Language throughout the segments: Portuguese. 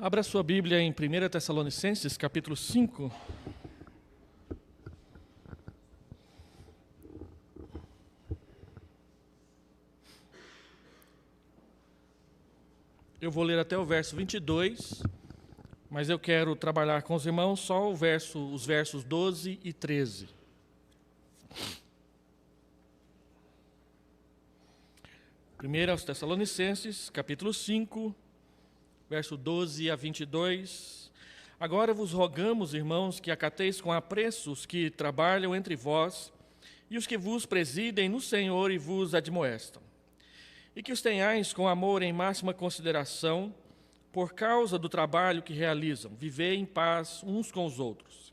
Abra sua Bíblia em 1 Tessalonicenses, capítulo 5. Eu vou ler até o verso 22, mas eu quero trabalhar com os irmãos só os versos 12 e 13. 1 aos Tessalonicenses, capítulo 5, verso 12 a 22. Agora vos rogamos, irmãos, que acateis com apreço os que trabalham entre vós e os que vos presidem no Senhor e vos admoestam. E que os tenhais com amor em máxima consideração, por causa do trabalho que realizam. Vivei em paz uns com os outros.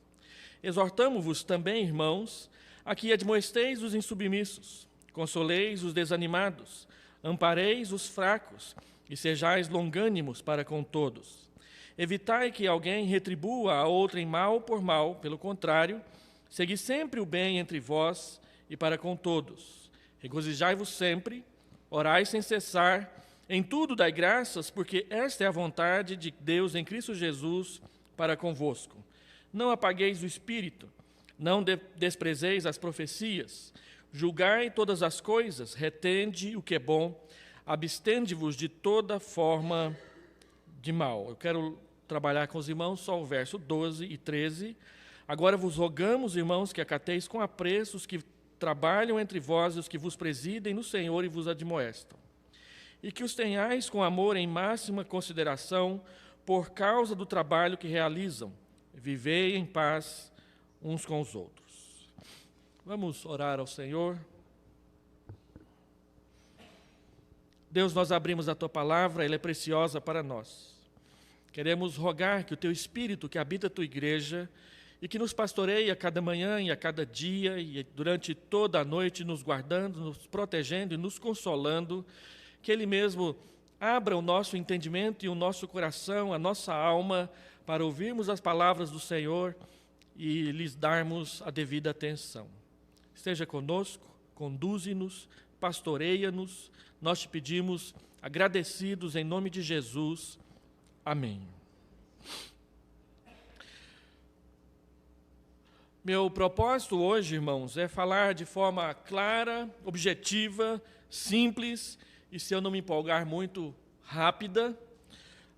Exortamo-vos também, irmãos, a que admoesteis os insubmissos, consoleis os desanimados, ampareis os fracos, e sejais longânimos para com todos. Evitai que alguém retribua a outrem mal por mal, pelo contrário, segui sempre o bem entre vós e para com todos. Regozijai-vos sempre, orai sem cessar, em tudo dai graças, porque esta é a vontade de Deus em Cristo Jesus para convosco. Não apagueis o espírito, não desprezeis as profecias, julgai todas as coisas, retende o que é bom, abstende-vos de toda forma de mal. Eu quero trabalhar com os irmãos só o verso 12 e 13. Agora vos rogamos, irmãos, que acateis com apreço os que trabalham entre vós e os que vos presidem no Senhor e vos admoestam. E que os tenhais com amor em máxima consideração por causa do trabalho que realizam. Vivei em paz uns com os outros. Vamos orar ao Senhor. Deus, nós abrimos a Tua palavra, ela é preciosa para nós. Queremos rogar que o Teu Espírito que habita a Tua igreja e que nos pastoreia a cada manhã e a cada dia e durante toda a noite, nos guardando, nos protegendo e nos consolando, que Ele mesmo abra o nosso entendimento e o nosso coração, a nossa alma, para ouvirmos as palavras do Senhor e lhes darmos a devida atenção. Esteja conosco, conduze-nos, pastoreia-nos, nós te pedimos, agradecidos em nome de Jesus. Amém. Meu propósito hoje, irmãos, é falar de forma clara, objetiva, simples e, se eu não me empolgar muito, rápida,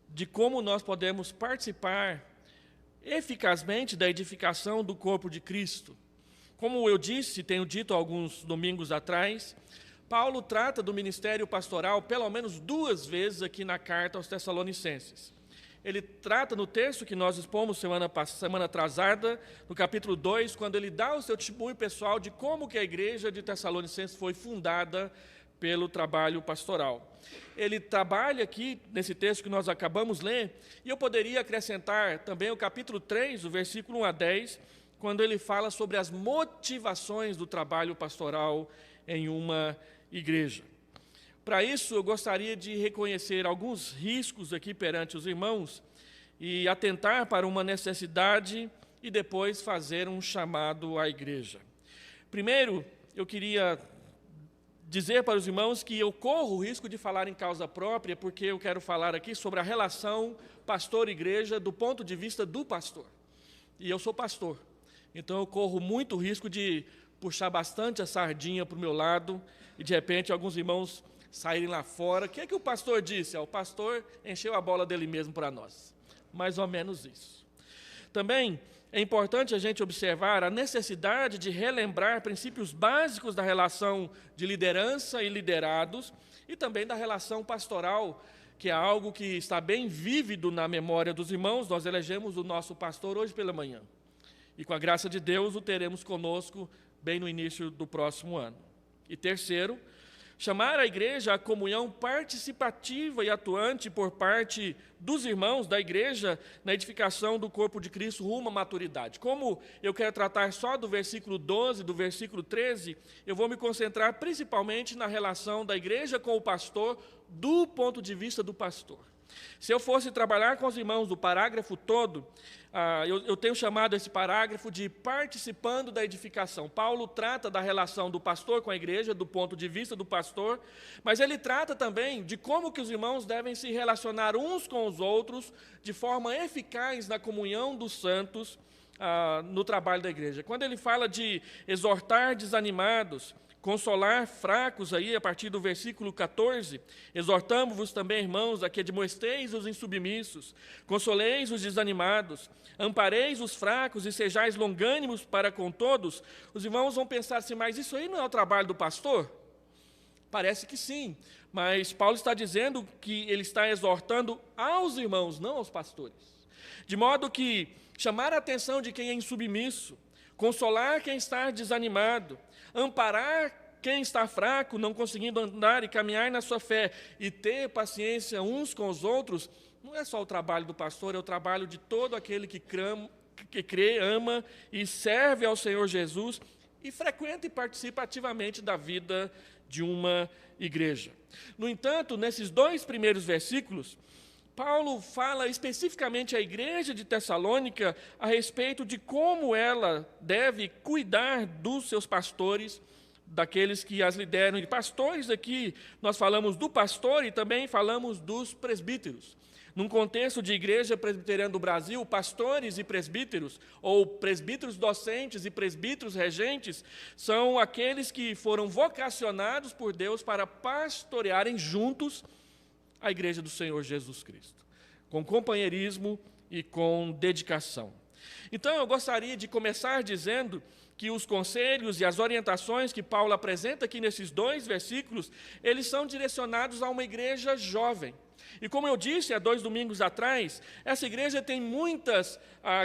de como nós podemos participar eficazmente da edificação do corpo de Cristo. Como eu disse, tenho dito alguns domingos atrás, Paulo trata do ministério pastoral pelo menos 2 vezes aqui na carta aos Tessalonicenses. Ele trata no texto que nós expomos semana atrasada, no capítulo 2, quando ele dá o seu testemunho pessoal de como que a igreja de Tessalonicenses foi fundada pelo trabalho pastoral. Ele trabalha aqui, nesse texto que nós acabamos de ler, e eu poderia acrescentar também o capítulo 3, o versículo 1 a 10, quando ele fala sobre as motivações do trabalho pastoral em uma igreja. Para isso, eu gostaria de reconhecer alguns riscos aqui perante os irmãos e atentar para uma necessidade e depois fazer um chamado à igreja. Primeiro, eu queria dizer para os irmãos que eu corro o risco de falar em causa própria, porque eu quero falar aqui sobre a relação pastor-igreja do ponto de vista do pastor. E eu sou pastor, então eu corro muito risco de puxar bastante a sardinha para o meu lado e, de repente, alguns irmãos saírem lá fora. O que é que o pastor disse? O pastor encheu a bola dele mesmo para nós. Mais ou menos isso. Também é importante a gente observar a necessidade de relembrar princípios básicos da relação de liderança e liderados e também da relação pastoral, que é algo que está bem vívido na memória dos irmãos. Nós elegemos o nosso pastor hoje pela manhã. E, com a graça de Deus, o teremos conosco bem no início do próximo ano. E terceiro, chamar a igreja à comunhão participativa e atuante por parte dos irmãos da igreja na edificação do corpo de Cristo rumo à maturidade. Como eu quero tratar só do versículo 12, do versículo 13, eu vou me concentrar principalmente na relação da igreja com o pastor do ponto de vista do pastor. Se eu fosse trabalhar com os irmãos o parágrafo todo, eu tenho chamado esse parágrafo de participando da edificação. Paulo trata da relação do pastor com a igreja, do ponto de vista do pastor, mas ele trata também de como que os irmãos devem se relacionar uns com os outros de forma eficaz na comunhão dos santos, no trabalho da igreja. Quando ele fala de exortar desanimados, consolar fracos, aí a partir do versículo 14, exortamo-vos também, irmãos, a que admoesteis os insubmissos, consoleis os desanimados, ampareis os fracos e sejais longânimos para com todos. Os irmãos vão pensar assim, mas isso aí não é o trabalho do pastor? Parece que sim, mas Paulo está dizendo que ele está exortando aos irmãos, não aos pastores. De modo que chamar a atenção de quem é insubmisso, consolar quem está desanimado, amparar quem está fraco, não conseguindo andar e caminhar na sua fé, e ter paciência uns com os outros, não é só o trabalho do pastor, é o trabalho de todo aquele que crê, ama e serve ao Senhor Jesus e frequenta e participa ativamente da vida de uma igreja. No entanto, nesses 2 primeiros versículos, Paulo fala especificamente à igreja de Tessalônica a respeito de como ela deve cuidar dos seus pastores, daqueles que as lideram. E pastores aqui, nós falamos do pastor e também falamos dos presbíteros. Num contexto de igreja presbiteriana do Brasil, pastores e presbíteros, ou presbíteros docentes e presbíteros regentes, são aqueles que foram vocacionados por Deus para pastorearem juntos a igreja do Senhor Jesus Cristo, com companheirismo e com dedicação. Então, eu gostaria de começar dizendo que os conselhos e as orientações que Paulo apresenta aqui nesses 2 versículos, eles são direcionados a uma igreja jovem. E como eu disse há 2 domingos atrás, essa igreja tem muitas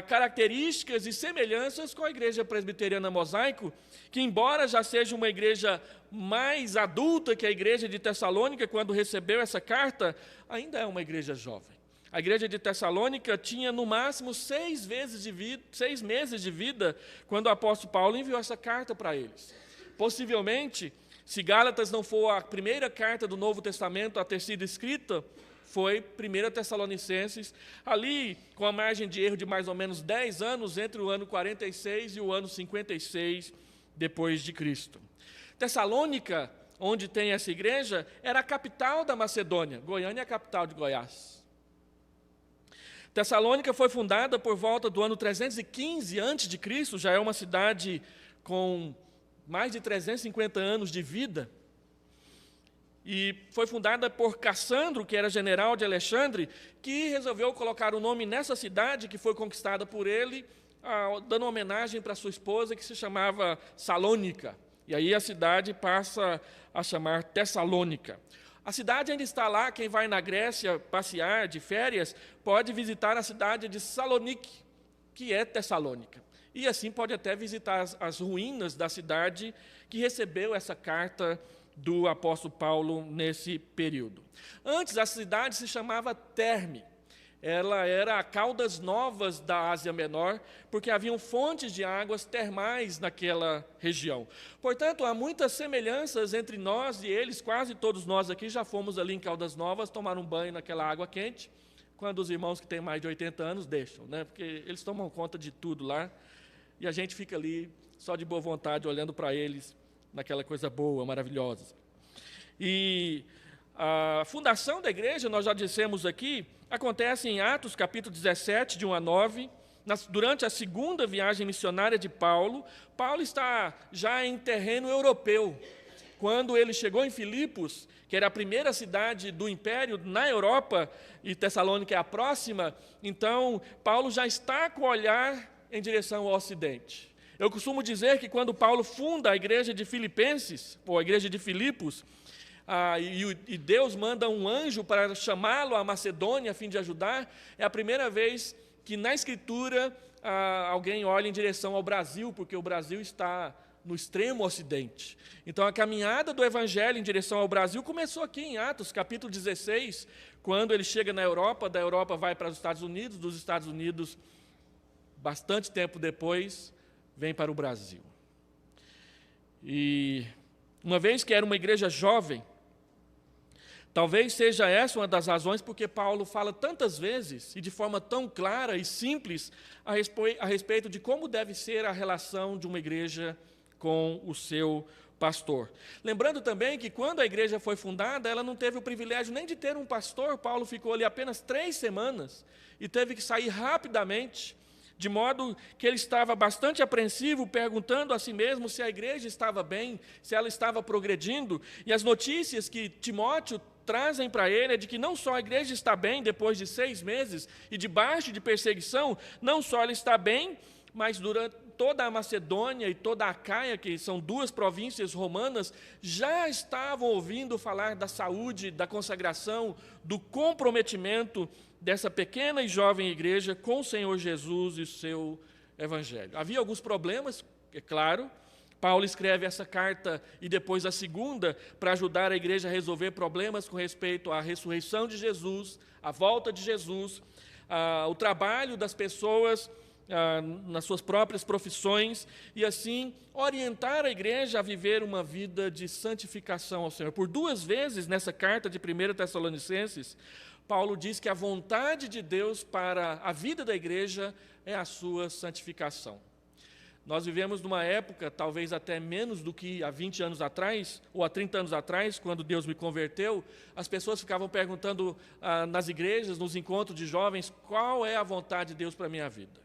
características e semelhanças com a igreja presbiteriana Mosaico, que embora já seja uma igreja mais adulta que a igreja de Tessalônica, quando recebeu essa carta, ainda é uma igreja jovem. A igreja de Tessalônica tinha no máximo 6 meses de vida quando o apóstolo Paulo enviou essa carta para eles. Possivelmente, se Gálatas não for a primeira carta do Novo Testamento a ter sido escrita, foi 1 Tessalonicenses, ali com a margem de erro de mais ou menos 10 anos, entre o ano 46 e o ano 56 depois de Cristo. Tessalônica, onde tem essa igreja, era a capital da Macedônia. Goiânia é a capital de Goiás. Tessalônica foi fundada por volta do ano 315 a.C., já é uma cidade com mais de 350 anos de vida, e foi fundada por Cassandro, que era general de Alexandre, que resolveu colocar o nome nessa cidade, que foi conquistada por ele, dando homenagem para sua esposa, que se chamava Salônica. E aí a cidade passa a chamar Tessalônica. A cidade ainda está lá, quem vai na Grécia passear de férias, pode visitar a cidade de Salonique, que é Tessalônica. E assim pode até visitar as ruínas da cidade que recebeu essa carta do apóstolo Paulo nesse período. Antes, a cidade se chamava Terme. Ela era a Caldas Novas da Ásia Menor, porque haviam fontes de águas termais naquela região. Portanto, há muitas semelhanças entre nós e eles. Quase todos nós aqui já fomos ali em Caldas Novas tomar um banho naquela água quente, quando os irmãos que têm mais de 80 anos deixam, né? Porque eles tomam conta de tudo lá, e a gente fica ali só de boa vontade olhando para eles, naquela coisa boa, maravilhosa. E a fundação da igreja, nós já dissemos aqui, acontece em Atos, capítulo 17, de 1 a 9, durante a segunda viagem missionária de Paulo. Paulo está já em terreno europeu. Quando ele chegou em Filipos, que era a primeira cidade do império na Europa, e Tessalônica é a próxima, então Paulo já está com o olhar em direção ao ocidente. Eu costumo dizer que quando Paulo funda a igreja de Filipenses, ou a igreja de Filipos, e Deus manda um anjo para chamá-lo à Macedônia a fim de ajudar, é a primeira vez que na Escritura alguém olha em direção ao Brasil, porque o Brasil está no extremo ocidente. Então a caminhada do Evangelho em direção ao Brasil começou aqui em Atos, capítulo 16, quando ele chega na Europa, da Europa vai para os Estados Unidos, dos Estados Unidos, bastante tempo depois, vem para o Brasil. E uma vez que era uma igreja jovem, Talvez seja essa uma das razões porque Paulo fala tantas vezes e de forma tão clara e simples a respeito de como deve ser a relação de uma igreja com o seu pastor. Lembrando também que quando a igreja foi fundada, ela não teve o privilégio nem de ter um pastor. Paulo ficou ali apenas 3 semanas e teve que sair rapidamente, de modo que ele estava bastante apreensivo, perguntando a si mesmo se a igreja estava bem, se ela estava progredindo. E as notícias que Timóteo trazem para ele é de que não só a igreja está bem depois de 6 meses e debaixo de perseguição, não só ela está bem, mas durante toda a Macedônia e toda a Acaia, que são 2 províncias romanas, já estavam ouvindo falar da saúde, da consagração, do comprometimento dessa pequena e jovem igreja com o Senhor Jesus e o seu evangelho. Havia alguns problemas, é claro. Paulo escreve essa carta e depois a segunda para ajudar a igreja a resolver problemas com respeito à ressurreição de Jesus, à volta de Jesus, o trabalho das pessoas nas suas próprias profissões e assim orientar a igreja a viver uma vida de santificação ao Senhor. Por 2 vezes nessa carta de 1 Tessalonicenses, Paulo diz que a vontade de Deus para a vida da igreja é a sua santificação. Nós vivemos numa época, talvez até menos do que há 20 anos atrás, ou há 30 anos atrás, quando Deus me converteu, as pessoas ficavam perguntando nas igrejas, nos encontros de jovens, qual é a vontade de Deus para a minha vida.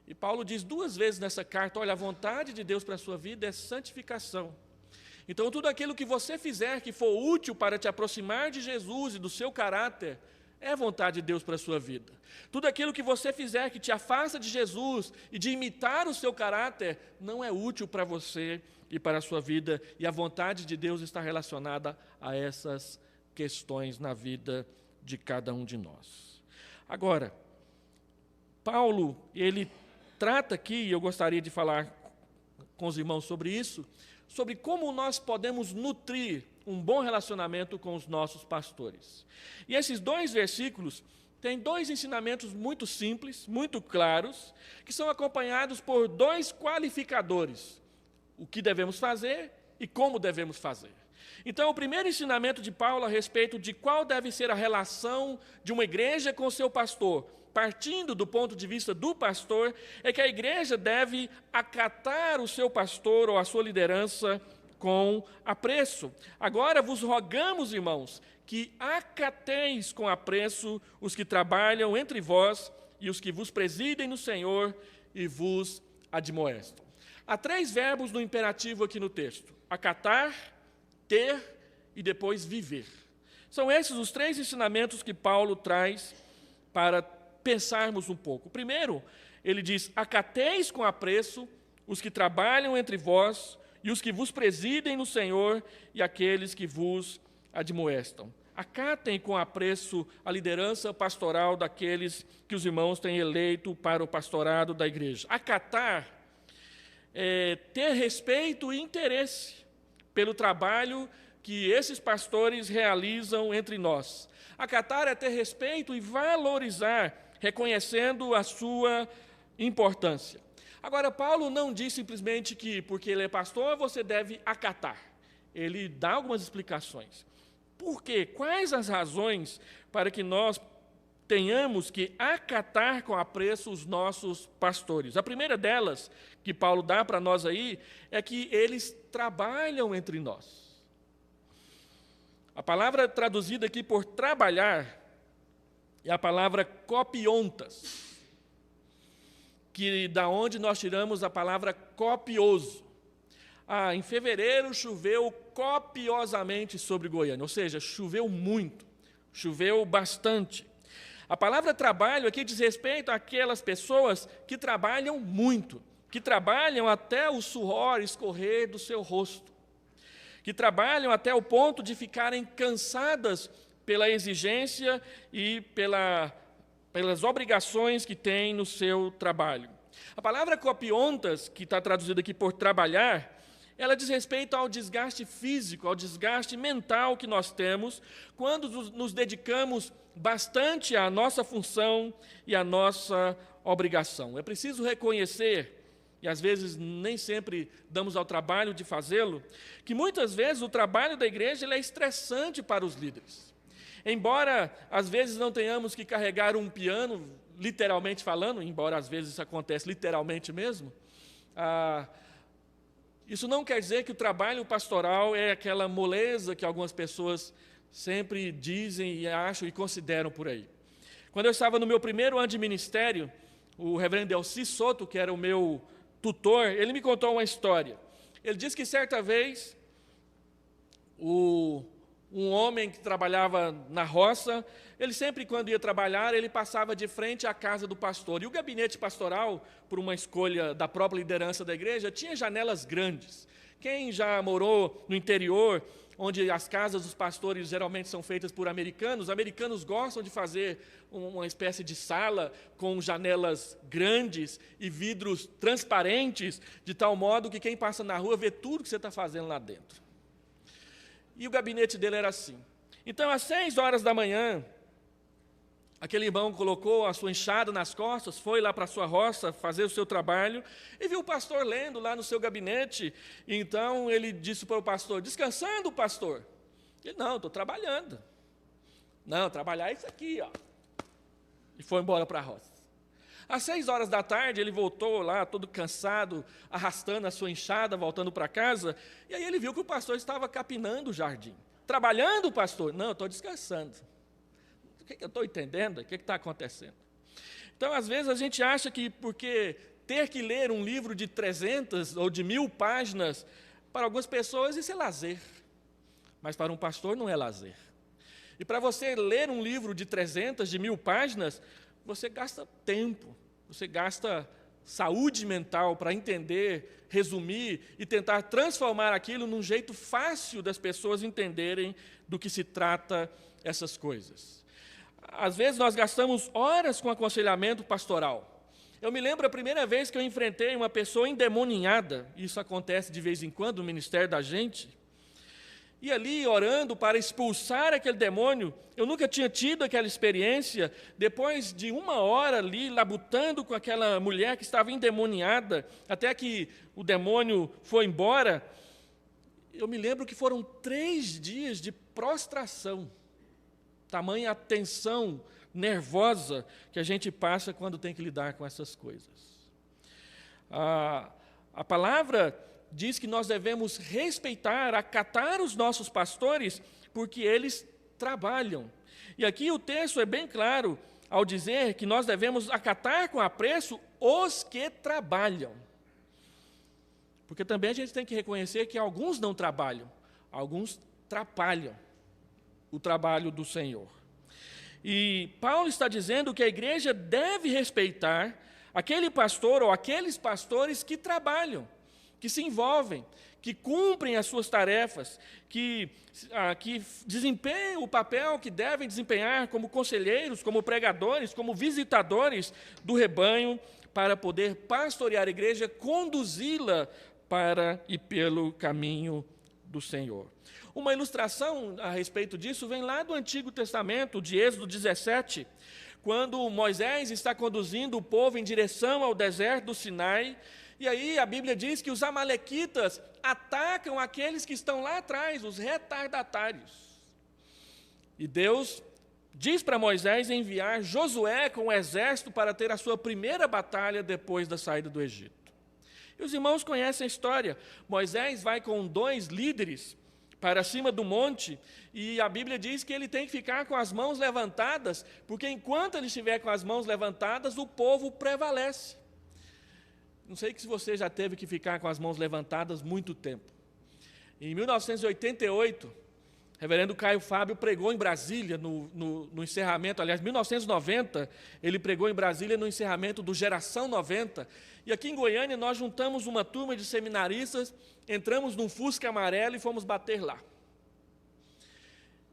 E Paulo diz 2 vezes nessa carta, olha, a vontade de Deus para a sua vida é santificação. Então, tudo aquilo que você fizer que for útil para te aproximar de Jesus e do seu caráter, é a vontade de Deus para a sua vida. Tudo aquilo que você fizer que te afasta de Jesus e de imitar o seu caráter, não é útil para você e para a sua vida. E a vontade de Deus está relacionada a essas questões na vida de cada um de nós. Agora, Paulo, ele trata aqui, e eu gostaria de falar com os irmãos sobre isso, sobre como nós podemos nutrir um bom relacionamento com os nossos pastores. E esses 2 versículos têm 2 ensinamentos muito simples, muito claros, que são acompanhados por 2 qualificadores: o que devemos fazer e como devemos fazer. Então, o primeiro ensinamento de Paulo a respeito de qual deve ser a relação de uma igreja com o seu pastor, partindo do ponto de vista do pastor, é que a igreja deve acatar o seu pastor ou a sua liderança com apreço. Agora vos rogamos, irmãos, que acateis com apreço os que trabalham entre vós e os que vos presidem no Senhor e vos admoestam. Há 3 verbos no imperativo aqui no texto: acatar, ter e depois viver. São esses os 3 ensinamentos que Paulo traz para pensarmos um pouco. Primeiro, ele diz: acateis com apreço os que trabalham entre vós e os que vos presidem no Senhor e aqueles que vos admoestam. Acatem com apreço a liderança pastoral daqueles que os irmãos têm eleito para o pastorado da igreja. Acatar é ter respeito e interesse pelo trabalho que esses pastores realizam entre nós. Acatar é ter respeito e valorizar, reconhecendo a sua importância. Agora, Paulo não diz simplesmente que porque ele é pastor, você deve acatar. Ele dá algumas explicações. Por quê? Quais as razões para que nós tenhamos que acatar com apreço os nossos pastores? A primeira delas, que Paulo dá para nós aí, é que eles trabalham entre nós. A palavra traduzida aqui por trabalhar é a palavra copiontas, que da onde nós tiramos a palavra copioso. Em fevereiro choveu copiosamente sobre Goiânia, ou seja, choveu muito, choveu bastante. A palavra trabalho aqui diz respeito àquelas pessoas que trabalham muito, que trabalham até o suor escorrer do seu rosto, que trabalham até o ponto de ficarem cansadas pela exigência e pelas obrigações que têm no seu trabalho. A palavra copiontas, que está traduzida aqui por trabalhar, ela diz respeito ao desgaste físico, ao desgaste mental que nós temos quando nos dedicamos bastante à nossa função e à nossa obrigação. É preciso reconhecer e às vezes nem sempre damos ao trabalho de fazê-lo, que muitas vezes o trabalho da igreja ele é estressante para os líderes. Embora às vezes não tenhamos que carregar um piano, literalmente falando, embora às vezes isso acontece literalmente mesmo, isso não quer dizer que o trabalho pastoral é aquela moleza que algumas pessoas sempre dizem e acham e consideram por aí. Quando eu estava no meu primeiro ano de ministério, o reverendo Elci Soto, que era o meu tutor, ele me contou uma história. Ele disse que certa vez, um homem que trabalhava na roça, ele sempre, quando ia trabalhar, ele passava de frente à casa do pastor. E o gabinete pastoral, por uma escolha da própria liderança da igreja, tinha janelas grandes. Quem já morou no interior, onde as casas dos pastores geralmente são feitas por americanos, os americanos gostam de fazer uma espécie de sala com janelas grandes e vidros transparentes, de tal modo que quem passa na rua vê tudo que você está fazendo lá dentro. E o gabinete dele era assim. Então, às 6 horas da manhã, aquele irmão colocou a sua enxada nas costas, foi lá para a sua roça fazer o seu trabalho, e viu o pastor lendo lá no seu gabinete. Então, ele disse para o pastor: descansando, pastor? Ele: não, estou trabalhando. Não, trabalhar é isso aqui, ó. E foi embora para a roça. Às 6 horas da tarde, ele voltou lá, todo cansado, arrastando a sua enxada, voltando para casa, e aí ele viu que o pastor estava capinando o jardim. Trabalhando, pastor? Não, eu estou descansando. O que eu estou entendendo? O que está acontecendo? Então, às vezes, a gente acha que porque ter que ler um livro de 300 ou de 1000 páginas, para algumas pessoas isso é lazer. Mas para um pastor não é lazer. E para você ler um livro de 300, de 1000 páginas, você gasta tempo, você gasta saúde mental para entender, resumir e tentar transformar aquilo num jeito fácil das pessoas entenderem do que se trata essas coisas. Às vezes nós gastamos horas com aconselhamento pastoral. Eu me lembro a primeira vez que eu enfrentei uma pessoa endemoninhada, isso acontece de vez em quando no ministério da gente, e ali orando para expulsar aquele demônio, eu nunca tinha tido aquela experiência. Depois de 1 hora ali, labutando com aquela mulher que estava endemoniada, até que o demônio foi embora, eu me lembro que foram 3 dias de prostração, tamanha a tensão nervosa que a gente passa quando tem que lidar com essas coisas. A palavra diz que nós devemos respeitar, acatar os nossos pastores, porque eles trabalham. E aqui o texto é bem claro ao dizer que nós devemos acatar com apreço os que trabalham. Porque também a gente tem que reconhecer que alguns não trabalham, alguns atrapalham o trabalho do Senhor. E Paulo está dizendo que a igreja deve respeitar aquele pastor ou aqueles pastores que trabalham, que se envolvem, que cumprem as suas tarefas, que desempenham o papel que devem desempenhar como conselheiros, como pregadores, como visitadores do rebanho, para poder pastorear a igreja, conduzi-la para e pelo caminho do Senhor. Uma ilustração a respeito disso vem lá do Antigo Testamento, de Êxodo 17, quando Moisés está conduzindo o povo em direção ao deserto do Sinai. E aí a Bíblia diz que os amalequitas atacam aqueles que estão lá atrás, os retardatários. E Deus diz para Moisés enviar Josué com o exército para ter a sua primeira batalha depois da saída do Egito. E os irmãos conhecem a história. Moisés vai com 2 líderes para cima do monte, e a Bíblia diz que ele tem que ficar com as mãos levantadas, porque enquanto ele estiver com as mãos levantadas, o povo prevalece. Não sei se você já teve que ficar com as mãos levantadas muito tempo. Em 1988, o reverendo Caio Fábio pregou em Brasília, no encerramento, aliás, em 1990, ele pregou em Brasília no encerramento do Geração 90, e aqui em Goiânia nós juntamos uma turma de seminaristas, entramos num Fusca amarelo e fomos bater lá.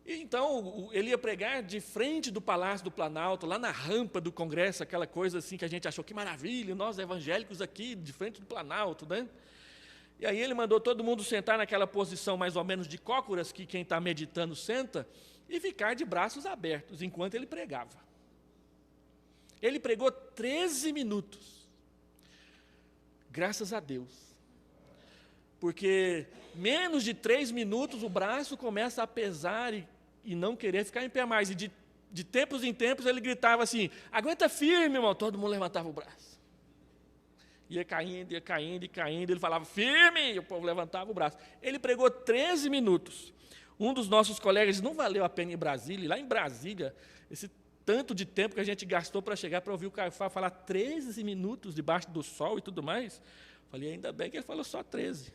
E então, ele ia pregar de frente do Palácio do Planalto, lá na rampa do Congresso, aquela coisa assim que a gente achou que maravilha, nós evangélicos aqui, de frente do Planalto, né? E aí ele mandou todo mundo sentar naquela posição mais ou menos de cócoras, que quem está meditando senta, e ficar de braços abertos, enquanto ele pregava. Ele pregou 13 minutos. Graças a Deus. Porque menos de 3 minutos o braço começa a pesar e não querer ficar em pé mais. E de tempos em tempos ele gritava assim, aguenta firme, irmão. Todo mundo levantava o braço. Ia caindo, ele falava, firme, e o povo levantava o braço. Ele pregou 13 minutos. Um dos nossos colegas disse, não valeu a pena ir em Brasília. E lá em Brasília, esse tanto de tempo que a gente gastou para chegar para ouvir o Caifás falar 13 minutos debaixo do sol e tudo mais. Falei, ainda bem que ele falou só 13.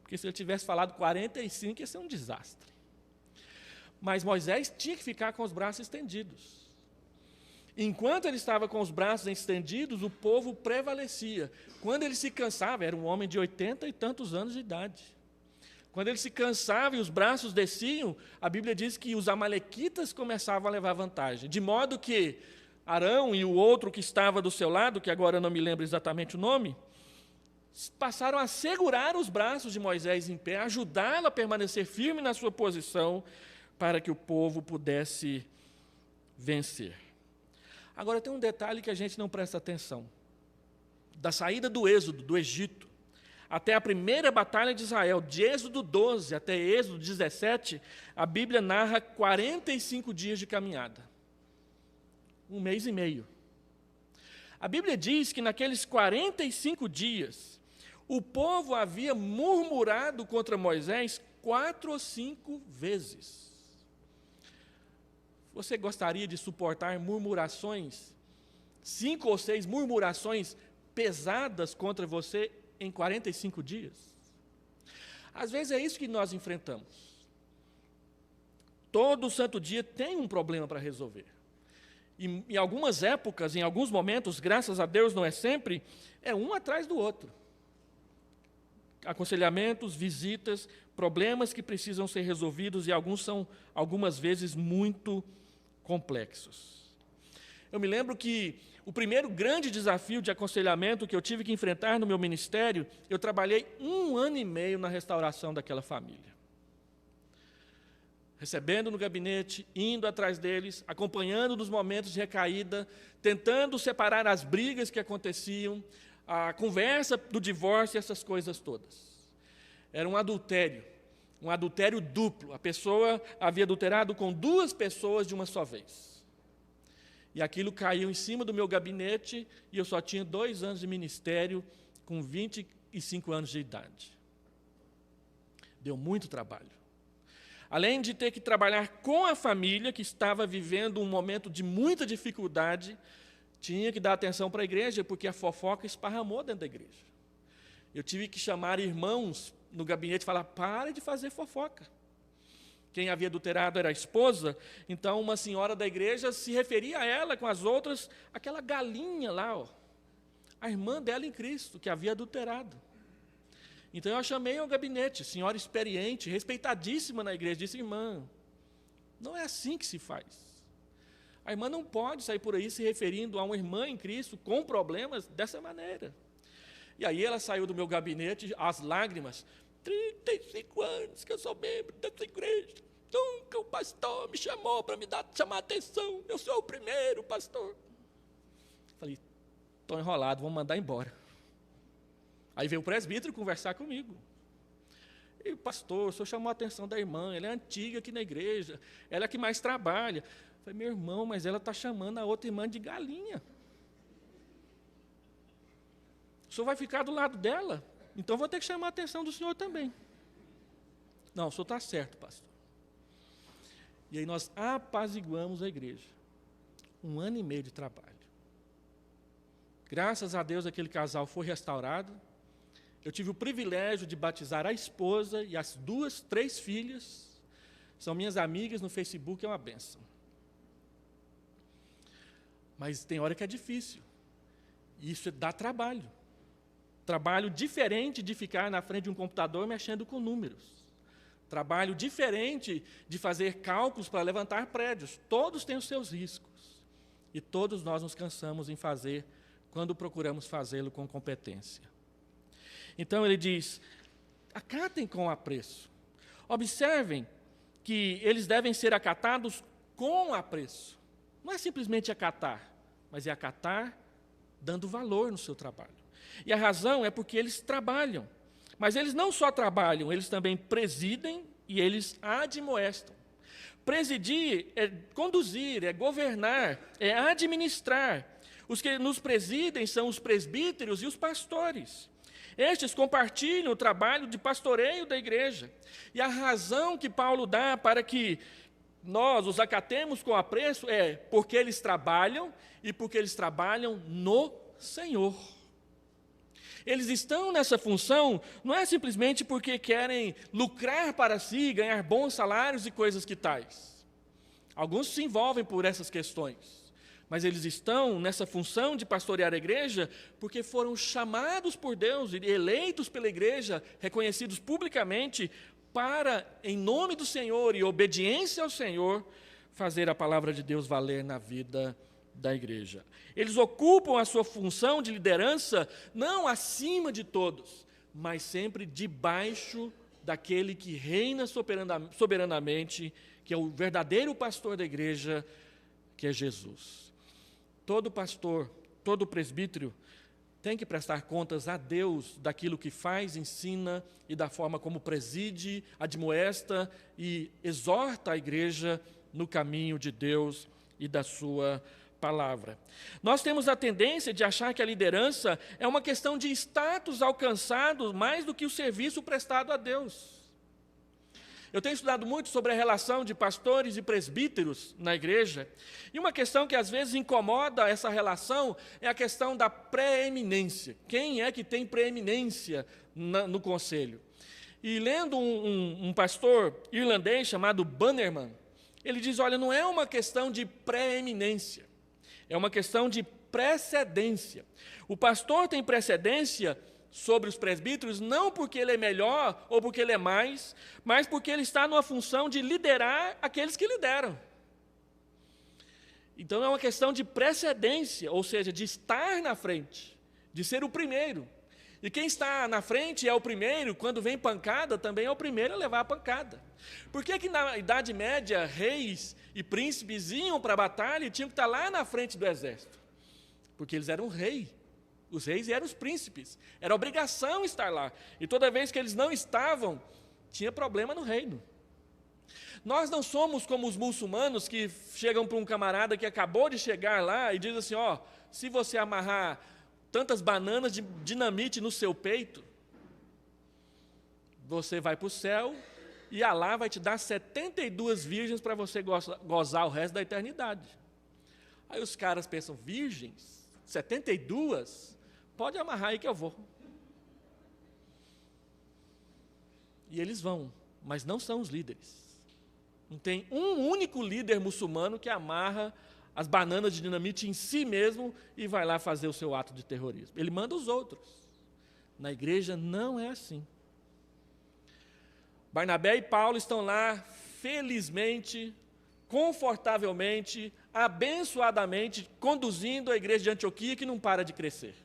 Porque se ele tivesse falado 45, ia ser um desastre. Mas Moisés tinha que ficar com os braços estendidos. Enquanto ele estava com os braços estendidos, o povo prevalecia. Quando ele se cansava, era um homem de 80 e tantos anos de idade. Quando ele se cansava e os braços desciam, a Bíblia diz que os amalequitas começavam a levar vantagem. De modo que Arão e o outro que estava do seu lado, que agora eu não me lembro exatamente o nome, passaram a segurar os braços de Moisés em pé, ajudá-lo a permanecer firme na sua posição, para que o povo pudesse vencer. Agora, tem um detalhe que a gente não presta atenção. Da saída do Êxodo, do Egito, até a primeira batalha de Israel, de Êxodo 12 até Êxodo 17, a Bíblia narra 45 dias de caminhada. 1 mês e meio. A Bíblia diz que naqueles 45 dias, o povo havia murmurado contra Moisés 4 ou 5 vezes. Você gostaria de suportar murmurações, 5 ou 6 murmurações pesadas contra você em 45 dias? Às vezes é isso que nós enfrentamos. Todo santo dia tem um problema para resolver. E em algumas épocas, em alguns momentos, graças a Deus não é sempre, é um atrás do outro. Aconselhamentos, visitas, problemas que precisam ser resolvidos e alguns são, algumas vezes, muito complexos. Eu me lembro que o primeiro grande desafio de aconselhamento que eu tive que enfrentar no meu ministério, eu trabalhei 1 ano e meio na restauração daquela família. Recebendo no gabinete, indo atrás deles, acompanhando nos momentos de recaída, tentando separar as brigas que aconteciam, a conversa do divórcio e essas coisas todas. Era um adultério duplo. A pessoa havia adulterado com 2 pessoas de uma só vez. E aquilo caiu em cima do meu gabinete e eu só tinha 2 anos de ministério com 25 anos de idade. Deu muito trabalho. Além de ter que trabalhar com a família, que estava vivendo um momento de muita dificuldade, tinha que dar atenção para a igreja, porque a fofoca esparramou dentro da igreja. Eu tive que chamar irmãos no gabinete e falar, pare de fazer fofoca. Quem havia adulterado era a esposa, então uma senhora da igreja se referia a ela com as outras, aquela galinha lá, ó, a irmã dela em Cristo, que havia adulterado. Então eu a chamei ao gabinete, senhora experiente, respeitadíssima na igreja, disse, irmã, não é assim que se faz. A irmã não pode sair por aí se referindo a uma irmã em Cristo com problemas dessa maneira. E aí ela saiu do meu gabinete, às lágrimas, 35 anos que eu sou membro dessa igreja, nunca o pastor me chamou para chamar atenção, eu sou o primeiro pastor. Falei, estou enrolado, vamos mandar embora. Aí veio o presbítero conversar comigo. E pastor, o senhor chamou a atenção da irmã, ela é antiga aqui na igreja, ela é a que mais trabalha. Falei, meu irmão, mas ela está chamando a outra irmã de galinha. O senhor vai ficar do lado dela? Então vou ter que chamar a atenção do senhor também. Não, o senhor está certo, pastor. E aí nós apaziguamos a igreja. 1 ano e meio de trabalho. Graças a Deus aquele casal foi restaurado. Eu tive o privilégio de batizar a esposa e as 2, 3 filhas. São minhas amigas no Facebook, é uma bênção. Mas tem hora que é difícil. E isso dá trabalho. Trabalho diferente de ficar na frente de um computador mexendo com números. Trabalho diferente de fazer cálculos para levantar prédios. Todos têm os seus riscos. E todos nós nos cansamos em fazer quando procuramos fazê-lo com competência. Então ele diz, acatem com apreço. Observem que eles devem ser acatados com apreço. Não é simplesmente acatar, mas é acatar dando valor no seu trabalho. E a razão é porque eles trabalham. Mas eles não só trabalham, eles também presidem e eles admoestam. Presidir é conduzir, é governar, é administrar. Os que nos presidem são os presbíteros e os pastores. Estes compartilham o trabalho de pastoreio da igreja. E a razão que Paulo dá para que nós os acatemos com apreço é porque eles trabalham e porque eles trabalham no Senhor. Eles estão nessa função não é simplesmente porque querem lucrar para si, ganhar bons salários e coisas que tais. Alguns se envolvem por essas questões. Mas eles estão nessa função de pastorear a igreja porque foram chamados por Deus e eleitos pela igreja, reconhecidos publicamente, para, em nome do Senhor e obediência ao Senhor, fazer a palavra de Deus valer na vida da igreja. Eles ocupam a sua função de liderança não acima de todos, mas sempre debaixo daquele que reina soberanamente, que é o verdadeiro pastor da igreja, que é Jesus. Todo pastor, todo presbítero tem que prestar contas a Deus daquilo que faz, ensina e da forma como preside, admoesta e exorta a igreja no caminho de Deus e da sua palavra. Nós temos a tendência de achar que a liderança é uma questão de status alcançado mais do que o serviço prestado a Deus. Eu tenho estudado muito sobre a relação de pastores e presbíteros na igreja, e uma questão que às vezes incomoda essa relação é a questão da preeminência. Quem é que tem preeminência no conselho? E lendo um pastor irlandês chamado Bannerman, ele diz, olha, não é uma questão de preeminência, é uma questão de precedência. O pastor tem precedência sobre os presbíteros, não porque ele é melhor ou porque ele é mais, mas porque ele está numa função de liderar aqueles que lideram. Então é uma questão de precedência, ou seja, de estar na frente, de ser o primeiro. E quem está na frente é o primeiro, quando vem pancada, também é o primeiro a levar a pancada. Por que na Idade Média, reis e príncipes iam para a batalha e tinham que estar lá na frente do exército? Porque eles eram rei. Os reis eram os príncipes. Era obrigação estar lá. E toda vez que eles não estavam, tinha problema no reino. Nós não somos como os muçulmanos que chegam para um camarada que acabou de chegar lá e diz assim, ó, se você amarrar tantas bananas de dinamite no seu peito, você vai para o céu e Alá vai te dar 72 virgens para você gozar o resto da eternidade. Aí os caras pensam, virgens? 72? Pode amarrar aí que eu vou. E eles vão, mas não são os líderes. Não tem um único líder muçulmano que amarra as bananas de dinamite em si mesmo e vai lá fazer o seu ato de terrorismo. Ele manda os outros. Na igreja não é assim. Barnabé e Paulo estão lá, felizmente, confortavelmente, abençoadamente, conduzindo a igreja de Antioquia, que não para de crescer.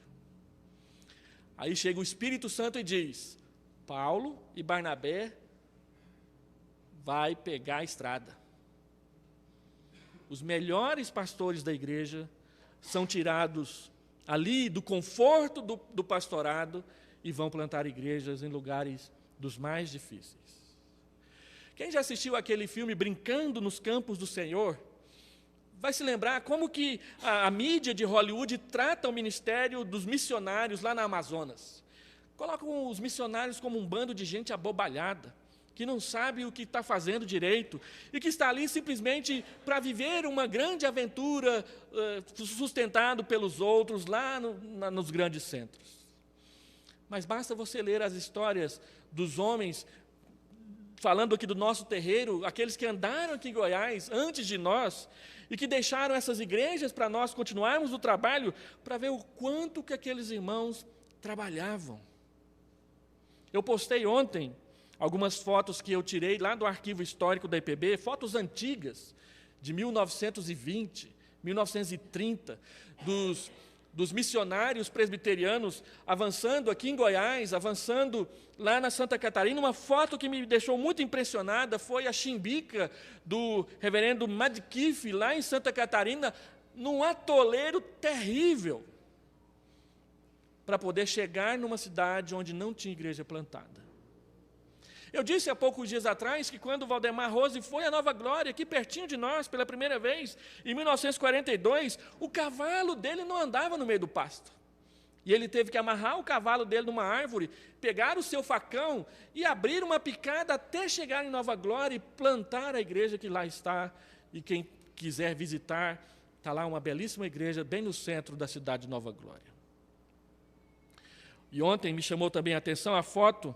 Aí chega o Espírito Santo e diz, Paulo e Barnabé vai pegar a estrada. Os melhores pastores da igreja são tirados ali do conforto do pastorado e vão plantar igrejas em lugares dos mais difíceis. Quem já assistiu aquele filme Brincando nos Campos do Senhor, vai se lembrar como que a mídia de Hollywood trata o ministério dos missionários lá na Amazonas. Colocam os missionários como um bando de gente abobalhada, que não sabe o que está fazendo direito, e que está ali simplesmente para viver uma grande aventura sustentado pelos outros lá nos grandes centros. Mas basta você ler as histórias dos homens, falando aqui do nosso terreiro, aqueles que andaram aqui em Goiás antes de nós, e que deixaram essas igrejas para nós continuarmos o trabalho, para ver o quanto que aqueles irmãos trabalhavam. Eu postei ontem algumas fotos que eu tirei lá do arquivo histórico da IPB, fotos antigas, de 1920, 1930, dos missionários presbiterianos avançando aqui em Goiás, avançando lá na Santa Catarina. Uma foto que me deixou muito impressionada foi a chimbica do reverendo Madkiff, lá em Santa Catarina, num atoleiro terrível. para poder chegar numa cidade onde não tinha igreja plantada. Eu disse há poucos dias atrás que quando o Valdemar Rose foi à Nova Glória, aqui pertinho de nós, pela primeira vez, em 1942, o cavalo dele não andava no meio do pasto. E ele teve que amarrar o cavalo dele numa árvore, pegar o seu facão e abrir uma picada até chegar em Nova Glória e plantar a igreja que lá está. E quem quiser visitar, está lá uma belíssima igreja bem no centro da cidade de Nova Glória. E ontem me chamou também a atenção a foto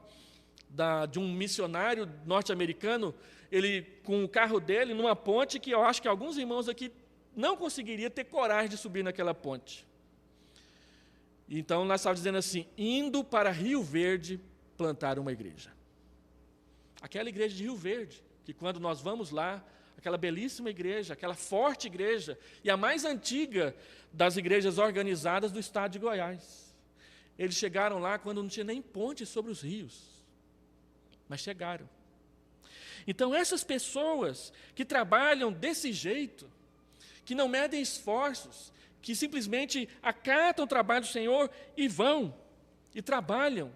de um missionário norte-americano, ele com o carro dele numa ponte que eu acho que alguns irmãos aqui não conseguiriam ter coragem de subir naquela ponte. Então, nós estávamos dizendo assim, indo para Rio Verde plantar uma igreja. Aquela igreja de Rio Verde, que quando nós vamos lá, aquela belíssima igreja, aquela forte igreja, e a mais antiga das igrejas organizadas do estado de Goiás. Eles chegaram lá quando não tinha nem ponte sobre os rios, mas chegaram. Então, essas pessoas que trabalham desse jeito, que não medem esforços, que simplesmente acatam o trabalho do Senhor e vão, e trabalham.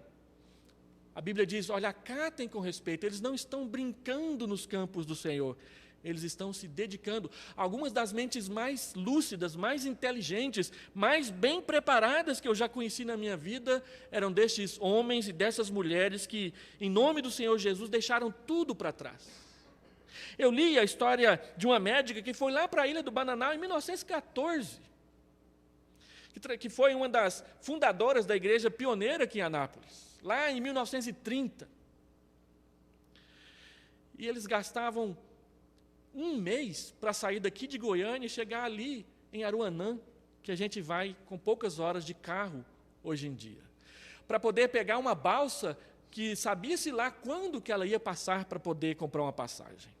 A Bíblia diz, olha, acatem com respeito, eles não estão brincando nos campos do Senhor, eles estão se dedicando. Algumas das mentes mais lúcidas, mais inteligentes, mais bem preparadas que eu já conheci na minha vida, eram destes homens e dessas mulheres que, em nome do Senhor Jesus, deixaram tudo para trás. Eu li a história de uma médica que foi lá para a Ilha do Bananal em 1914, que foi uma das fundadoras da igreja pioneira aqui em Anápolis, lá em 1930. E eles gastavam um mês para sair daqui de Goiânia e chegar ali em Aruanã, que a gente vai com poucas horas de carro hoje em dia, para poder pegar uma balsa que sabia-se lá quando que ela ia passar para poder comprar uma passagem.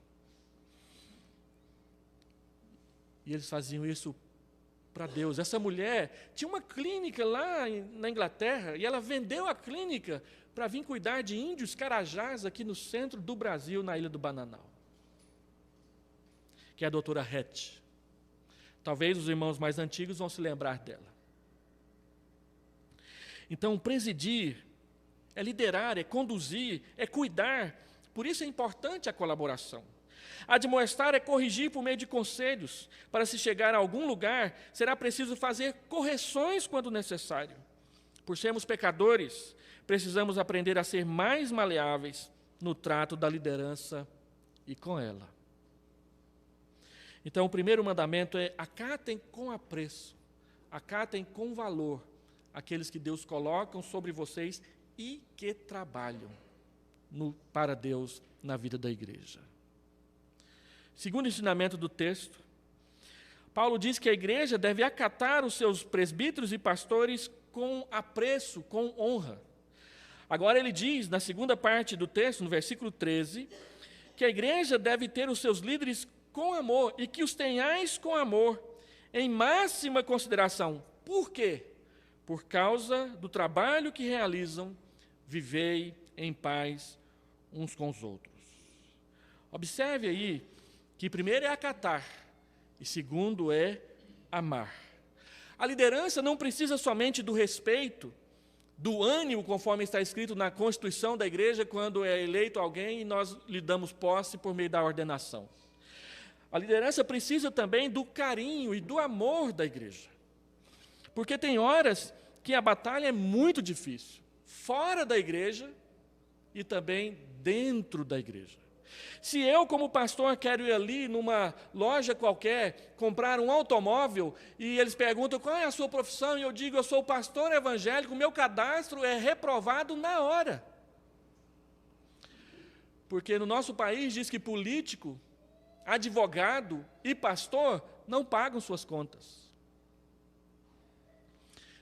E eles faziam isso para Deus. Essa mulher tinha uma clínica lá na Inglaterra, e ela vendeu a clínica para vir cuidar de índios carajás aqui no centro do Brasil, na Ilha do Bananal, que é a doutora Hatch. Talvez os irmãos mais antigos vão se lembrar dela. Então, presidir é liderar, é conduzir, é cuidar. Por isso é importante a colaboração. Admoestar é corrigir por meio de conselhos. Para se chegar a algum lugar, será preciso fazer correções quando necessário. Por sermos pecadores, precisamos aprender a ser mais maleáveis no trato da liderança e com ela. Então, o primeiro mandamento é: acatem com apreço, acatem com valor aqueles que Deus coloca sobre vocês e que trabalham para Deus na vida da igreja. Segundo ensinamento do texto, Paulo diz que a igreja deve acatar os seus presbíteros e pastores com apreço, com honra. Agora ele diz, na segunda parte do texto, no versículo 13, que a igreja deve ter os seus líderes com amor, e que os tenhais com amor, em máxima consideração. Por quê? Por causa do trabalho que realizam, vivei em paz uns com os outros. Observe aí que primeiro é acatar, e segundo é amar. A liderança não precisa somente do respeito, do ânimo, conforme está escrito na Constituição da igreja, quando é eleito alguém e nós lhe damos posse por meio da ordenação. A liderança precisa também do carinho e do amor da igreja. Porque tem horas que a batalha é muito difícil, fora da igreja e também dentro da igreja. Se eu, como pastor, quero ir ali numa loja qualquer, comprar um automóvel, e eles perguntam qual é a sua profissão, e eu digo, eu sou pastor evangélico, meu cadastro é reprovado na hora. Porque no nosso país diz que político, advogado e pastor não pagam suas contas.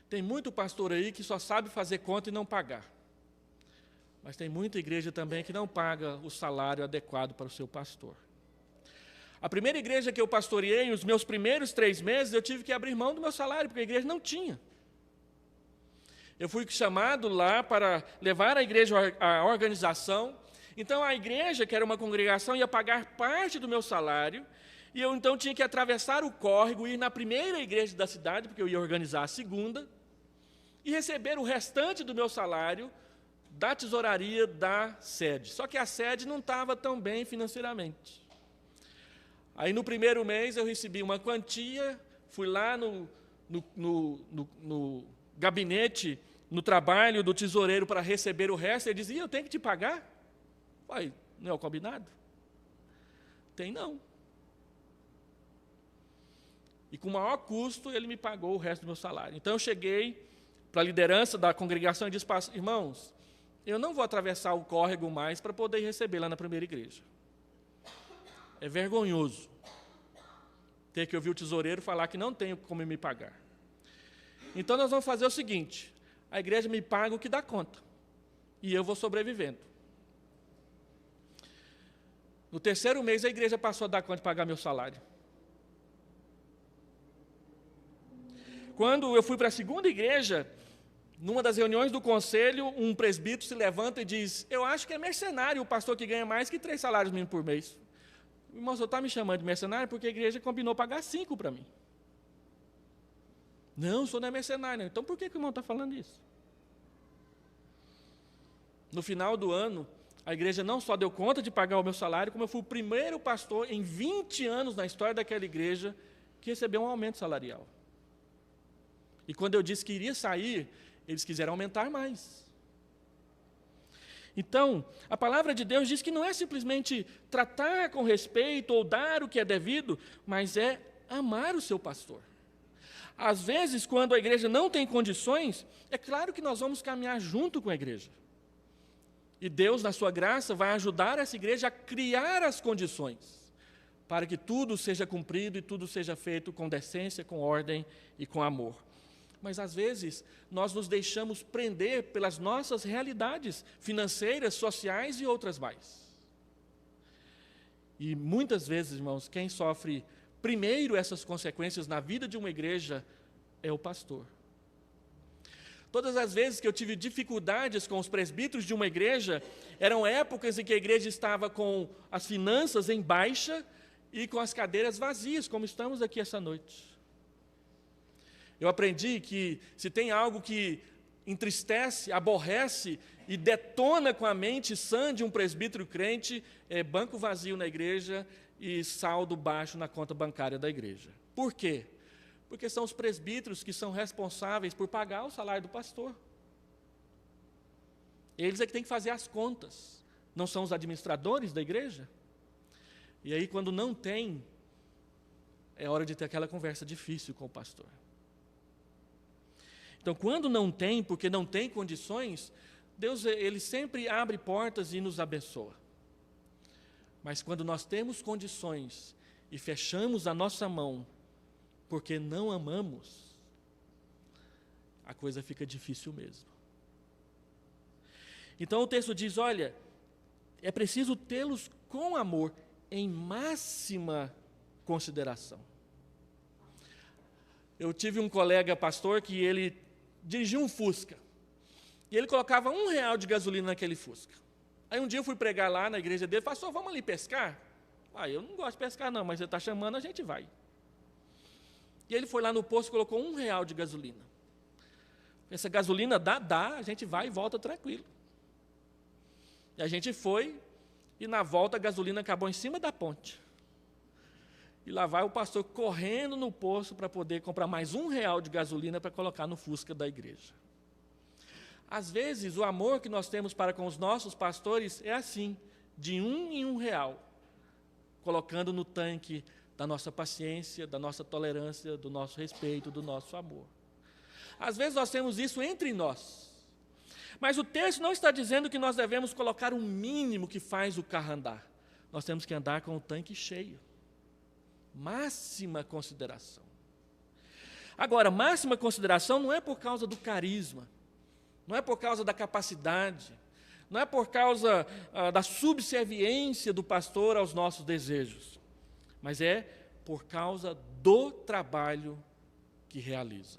Tem muito pastor aí que só sabe fazer conta e não pagar. Mas tem muita igreja também que não paga o salário adequado para o seu pastor. A primeira igreja que eu pastoreei, os meus primeiros 3 meses, eu tive que abrir mão do meu salário, porque a igreja não tinha. Eu fui chamado lá para levar a igreja à organização. Então a igreja, que era uma congregação, ia pagar parte do meu salário, e eu então tinha que atravessar o córrego, ir na primeira igreja da cidade, porque eu ia organizar a segunda, e receber o restante do meu salário da tesouraria da sede. Só que a sede não estava tão bem financeiramente. Aí, no primeiro mês, eu recebi uma quantia, fui lá no gabinete, no trabalho do tesoureiro para receber o resto, ele dizia, eu tenho que te pagar? Uai, não é o combinado? Tem não. E com o maior custo, ele me pagou o resto do meu salário. Então, eu cheguei para a liderança da congregação e disse, irmãos, eu não vou atravessar o córrego mais para poder receber lá na primeira igreja. É vergonhoso ter que ouvir o tesoureiro falar que não tenho como me pagar. Então, nós vamos fazer o seguinte, a igreja me paga o que dá conta, e eu vou sobrevivendo. No terceiro mês, a igreja passou a dar conta de pagar meu salário. Quando eu fui para a segunda igreja, numa das reuniões do conselho, um presbítero se levanta e diz, eu acho que é mercenário o pastor que ganha mais que 3 salários mínimos por mês. Irmão, você está me chamando de mercenário porque a igreja combinou pagar 5 para mim. Não, o senhor não é mercenário. Não. Então, por que o irmão está falando isso? No final do ano, a igreja não só deu conta de pagar o meu salário, como eu fui o primeiro pastor em 20 anos na história daquela igreja que recebeu um aumento salarial. E quando eu disse que iria sair, eles quiseram aumentar mais. Então, a palavra de Deus diz que não é simplesmente tratar com respeito ou dar o que é devido, mas é amar o seu pastor. Às vezes, quando a igreja não tem condições, é claro que nós vamos caminhar junto com a igreja. E Deus, na sua graça, vai ajudar essa igreja a criar as condições para que tudo seja cumprido e tudo seja feito com decência, com ordem e com amor. Mas, às vezes, nós nos deixamos prender pelas nossas realidades financeiras, sociais e outras mais. E, muitas vezes, irmãos, quem sofre primeiro essas consequências na vida de uma igreja é o pastor. Todas as vezes que eu tive dificuldades com os presbíteros de uma igreja, eram épocas em que a igreja estava com as finanças em baixa e com as cadeiras vazias, como estamos aqui essa noite. Eu aprendi que se tem algo que entristece, aborrece e detona com a mente sã de um presbítero crente, é banco vazio na igreja e saldo baixo na conta bancária da igreja. Por quê? Porque são os presbíteros que são responsáveis por pagar o salário do pastor. Eles é que têm que fazer as contas, não são os administradores da igreja. E aí, quando não tem, é hora de ter aquela conversa difícil com o pastor. Então, quando não tem, porque não tem condições, Deus ele sempre abre portas e nos abençoa. Mas quando nós temos condições e fechamos a nossa mão, porque não amamos, a coisa fica difícil mesmo. Então o texto diz, olha, é preciso tê-los com amor, em máxima consideração. Eu tive um colega pastor que ele dirigia um Fusca, e ele colocava R$1 de gasolina naquele Fusca. Aí um dia eu fui pregar lá na igreja dele, pastor, vamos ali pescar? Eu não gosto de pescar não, mas ele está chamando, a gente vai. E ele foi lá no posto e colocou R$1 de gasolina. Essa gasolina dá, a gente vai e volta tranquilo. E a gente foi, e na volta a gasolina acabou em cima da ponte. E lá vai o pastor correndo no posto para poder comprar mais R$1 de gasolina para colocar no Fusca da igreja. Às vezes, o amor que nós temos para com os nossos pastores é assim, de R$1 em R$1, colocando no tanque da nossa paciência, da nossa tolerância, do nosso respeito, do nosso amor. Às vezes nós temos isso entre nós, mas o texto não está dizendo que nós devemos colocar um mínimo que faz o carro andar. Nós temos que andar com o tanque cheio. Máxima consideração. Agora, máxima consideração não é por causa do carisma, não é por causa da capacidade, não é por causa da subserviência do pastor aos nossos desejos, mas é por causa do trabalho que realiza.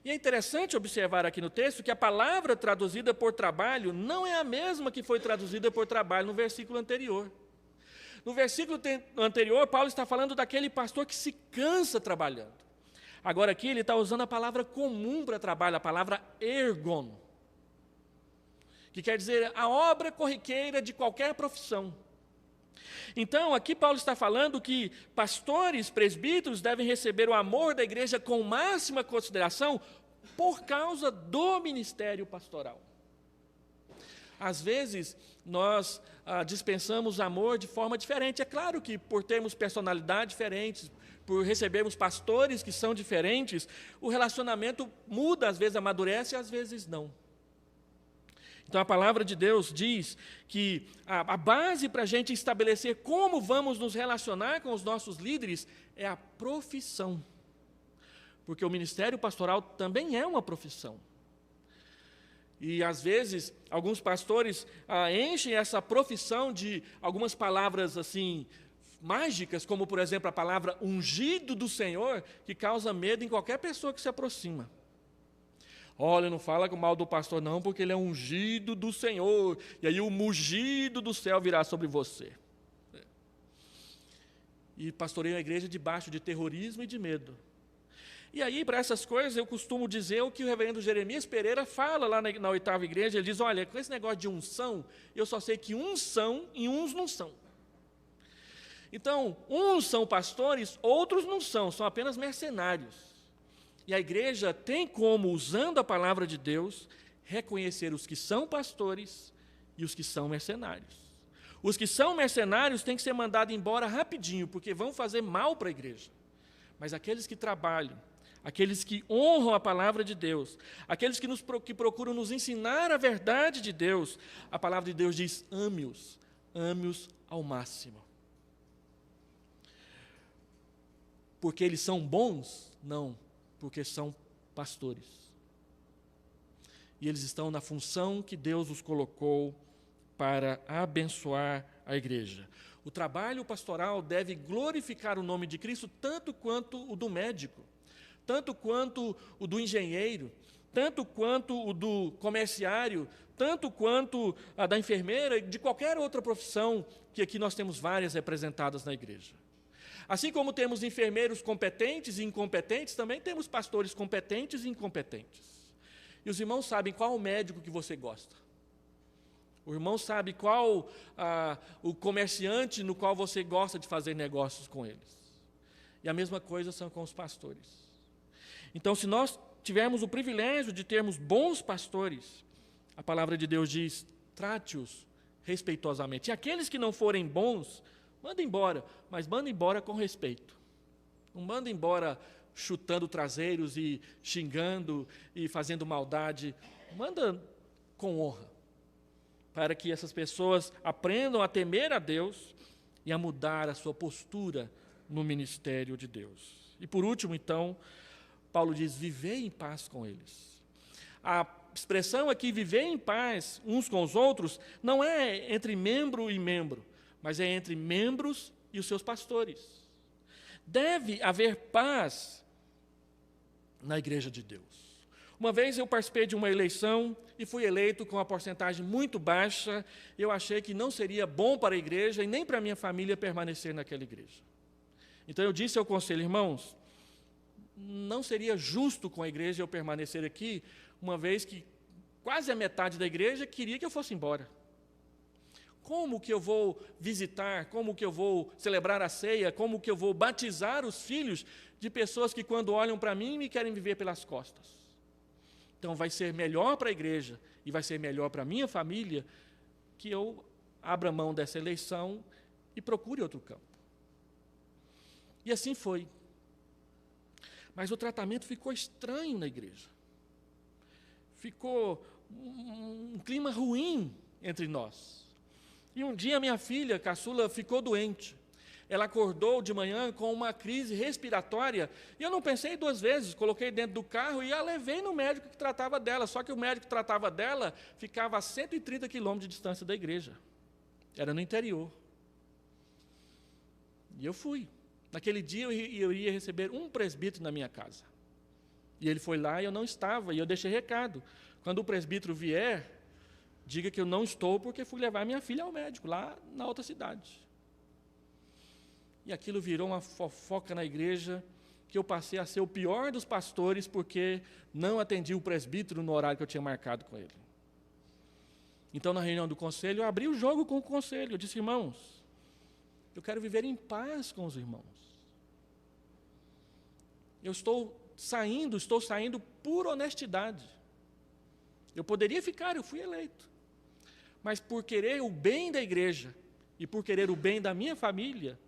E é interessante observar aqui no texto que a palavra traduzida por trabalho não é a mesma que foi traduzida por trabalho no versículo anterior. No versículo anterior, Paulo está falando daquele pastor que se cansa trabalhando. Agora aqui ele está usando a palavra comum para trabalho, a palavra ergon, que quer dizer a obra corriqueira de qualquer profissão. Então, aqui Paulo está falando que pastores, presbíteros devem receber o amor da igreja com máxima consideração por causa do ministério pastoral. Às vezes, nós dispensamos amor de forma diferente. É claro que por termos personalidades diferentes, por recebermos pastores que são diferentes, o relacionamento muda, às vezes amadurece, às vezes não. Então, a palavra de Deus diz que a base para a gente estabelecer como vamos nos relacionar com os nossos líderes é a profissão. Porque o ministério pastoral também é uma profissão. E, às vezes, alguns pastores enchem essa profissão de algumas palavras assim mágicas, como, por exemplo, a palavra ungido do Senhor, que causa medo em qualquer pessoa que se aproxima. Olha, não fala mal do pastor não, porque ele é ungido do Senhor, e aí o mugido do céu virá sobre você. E pastoreio a igreja debaixo de terrorismo e de medo. E aí, para essas coisas, eu costumo dizer o que o reverendo Jeremias Pereira fala lá na 8ª igreja. Ele diz, olha, com esse negócio de unção, eu só sei que uns são e uns não são. Então, uns são pastores, outros não são apenas mercenários. E a igreja tem como, usando a palavra de Deus, reconhecer os que são pastores e os que são mercenários. Os que são mercenários têm que ser mandados embora rapidinho, porque vão fazer mal para a igreja. Mas aqueles que trabalham, aqueles que honram a palavra de Deus, aqueles que procuram nos ensinar a verdade de Deus, a palavra de Deus diz, ame-os ao máximo. Porque eles são bons? Não, porque são pastores. E eles estão na função que Deus os colocou para abençoar a igreja. O trabalho pastoral deve glorificar o nome de Cristo tanto quanto o do médico, tanto quanto o do engenheiro, tanto quanto o do comerciário, tanto quanto a da enfermeira, de qualquer outra profissão, que aqui nós temos várias representadas na igreja. Assim como temos enfermeiros competentes e incompetentes, também temos pastores competentes e incompetentes. E os irmãos sabem qual o médico que você gosta. O irmão sabe qual o comerciante no qual você gosta de fazer negócios com eles. E a mesma coisa são com os pastores. Então, se nós tivermos o privilégio de termos bons pastores, a palavra de Deus diz, trate-os respeitosamente. E aqueles que não forem bons, manda embora, mas manda embora com respeito. Não manda embora chutando traseiros e xingando e fazendo maldade. Manda com honra, para que essas pessoas aprendam a temer a Deus e a mudar a sua postura no ministério de Deus. E por último, então, Paulo diz, vivei em paz com eles. A expressão aqui, viver em paz uns com os outros, não é entre membro e membro, mas é entre membros e os seus pastores. Deve haver paz na igreja de Deus. Uma vez eu participei de uma eleição e fui eleito com uma porcentagem muito baixa. Eu achei que não seria bom para a igreja e nem para a minha família permanecer naquela igreja. Então eu disse ao conselho, irmãos, não seria justo com a igreja eu permanecer aqui, uma vez que quase a metade da igreja queria que eu fosse embora. Como que eu vou visitar, como que eu vou celebrar a ceia, como que eu vou batizar os filhos de pessoas que quando olham para mim me querem viver pelas costas? Então vai ser melhor para a igreja e vai ser melhor para a minha família que eu abra mão dessa eleição e procure outro campo. E assim foi. Mas o tratamento ficou estranho na igreja. Ficou um clima ruim entre nós. E um dia minha filha, caçula, ficou doente. Ela acordou de manhã com uma crise respiratória, e eu não pensei duas vezes, coloquei dentro do carro e a levei no médico que tratava dela, só que o médico que tratava dela ficava a 130 quilômetros de distância da igreja. Era no interior. E eu fui. Naquele dia eu ia receber um presbítero na minha casa. E ele foi lá e eu não estava, e eu deixei recado. Quando o presbítero vier, diga que eu não estou porque fui levar minha filha ao médico, lá na outra cidade. E aquilo virou uma fofoca na igreja, que eu passei a ser o pior dos pastores porque não atendi o presbítero no horário que eu tinha marcado com ele. Então, na reunião do conselho, eu abri o jogo com o conselho. Eu disse: irmãos, eu quero viver em paz com os irmãos. Eu estou saindo por honestidade. Eu poderia ficar, eu fui eleito. Mas por querer o bem da igreja e por querer o bem da minha família,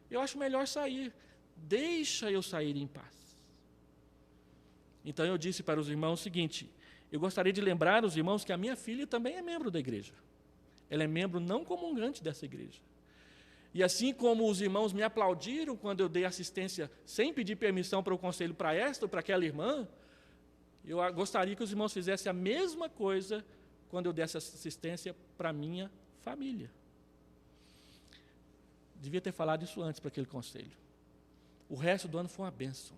eu acho melhor sair. Deixa eu sair em paz. Então eu disse para os irmãos o seguinte: eu gostaria de lembrar os irmãos que a minha filha também é membro da igreja. Ela é membro não comungante dessa igreja. E assim como os irmãos me aplaudiram quando eu dei assistência sem pedir permissão para o conselho para esta ou para aquela irmã, eu gostaria que os irmãos fizessem a mesma coisa quando eu desse assistência para a minha família. Devia ter falado isso antes para aquele conselho. O resto do ano foi uma bênção.